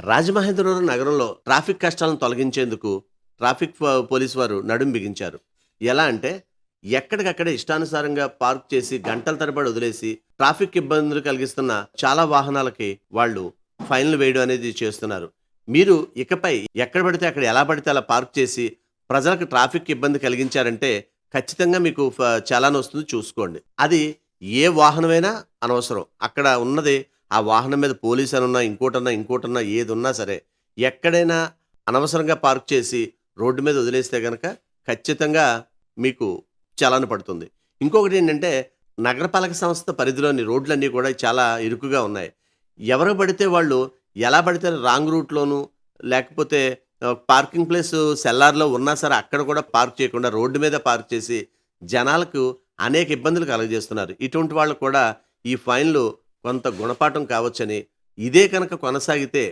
రాజమహేంద్రవరం నగరంలో ట్రాఫిక్ కష్టాలను తొలగించేందుకు పోలీసు వారు నడుం బిగించారు. ఎలా అంటే ఎక్కడికక్కడే ఇష్టానుసారంగా పార్క్ చేసి గంటల తరబడి వదిలేసి ట్రాఫిక్ ఇబ్బందులు కలిగిస్తున్న చాలా వాహనాలకి వాళ్ళు ఫైన్లు వేయడం అనేది చేస్తున్నారు. మీరు ఇకపై ఎక్కడ పడితే అక్కడ ఎలా పడితే అలా పార్క్ చేసి ప్రజలకు ట్రాఫిక్ ఇబ్బంది కలిగించారంటే ఖచ్చితంగా మీకు చలాన్ వస్తుంది, చూసుకోండి. అది ఏ వాహనమైనా అనవసరం. అక్కడ ఉన్నది ఆ వాహనం మీద పోలీస్ అనున్నా ఇంకోటన్నా ఏది ఉన్నా సరే ఎక్కడైనా అనవసరంగా పార్క్ చేసి రోడ్డు మీద వదిలేస్తే గనక ఖచ్చితంగా మీకు చలాన పడుతుంది. ఇంకొకటి ఏంటంటే నగరపాలక సంస్థ పరిధిలోని రోడ్లన్నీ కూడా చాలా ఇరుకుగా ఉన్నాయి. ఎవరు పడితే వాళ్ళు ఎలా పడితే రాంగ్ రూట్‌లోను లేకపోతే పార్కింగ్ ప్లేస్ సెల్లార్‌లో ఉన్నా సరే అక్కడ కూడా పార్క్ చేయకుండా రోడ్డు మీద పార్క్ చేసి జనాలకు అనేక ఇబ్బందులు కలుగజేస్తున్నారు. ఇటువంటి వాళ్ళు కూడా ఈ ఫైన్‌లు కొంత గుణపాఠం కావచ్చని, ఇదే కనుక కొనసాగితే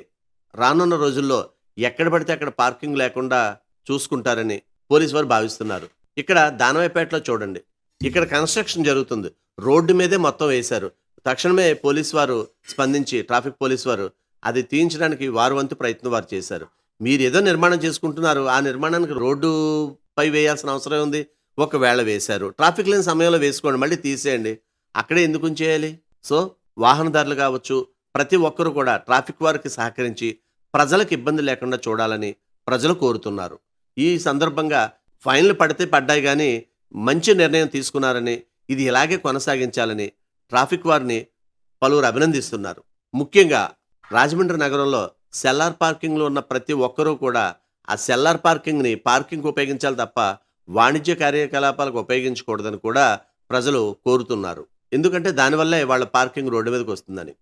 రానున్న రోజుల్లో ఎక్కడ పడితే అక్కడ పార్కింగ్ లేకుండా చూసుకుంటారని పోలీసు వారు భావిస్తున్నారు. ఇక్కడ దానవాయిపేటలో చూడండి. ఇక్కడ కన్‌స్ట్రక్షన్ జరుగుతుంది. రోడ్డు మీదే మొత్తం వేశారు. తక్షణమే పోలీసు వారు స్పందించి ట్రాఫిక్ పోలీసు వారు అది తీయించడానికి వారి వంతు ప్రయత్నం వారు చేశారు. మీరేదో నిర్మాణం చేసుకుంటున్నారు. ఆ నిర్మాణానికి రోడ్డుపై వేయాల్సిన అవసరం ఉంది. ఒకవేళ వేశారు. ట్రాఫిక్ లేని సమయంలో వేసుకోండి. మళ్ళీ తీసేయండి. అక్కడే ఎందుకు ఉంచేయాలి? సో, వాహనదారులు కావచ్చు, ప్రతి ఒక్కరు కూడా ట్రాఫిక్ వారికి సహకరించి ప్రజలకు ఇబ్బంది లేకుండా చూడాలని ప్రజలు కోరుతున్నారు. ఈ సందర్భంగా ఫైన్లు పడితే పడ్డాయి గానీ మంచి నిర్ణయం తీసుకున్నారని, ఇది ఇలాగే కొనసాగించాలని ట్రాఫిక్ వారిని పలువురు అభినందిస్తున్నారు. ముఖ్యంగా రాజమండ్రి నగరంలో సెల్లార్ పార్కింగ్‌లో ఉన్న ప్రతి ఒక్కరూ కూడా ఆ సెల్లార్ పార్కింగ్‌ని పార్కింగ్‌కి ఉపయోగించాలి తప్ప వాణిజ్య కార్యకలాపాలకు ఉపయోగించకూడదని కూడా ప్రజలు కోరుతున్నారు. ఎందుకంటే దానివల్లే వాళ్ళ పార్కింగ్ రోడ్డు మీదకి వస్తుందని.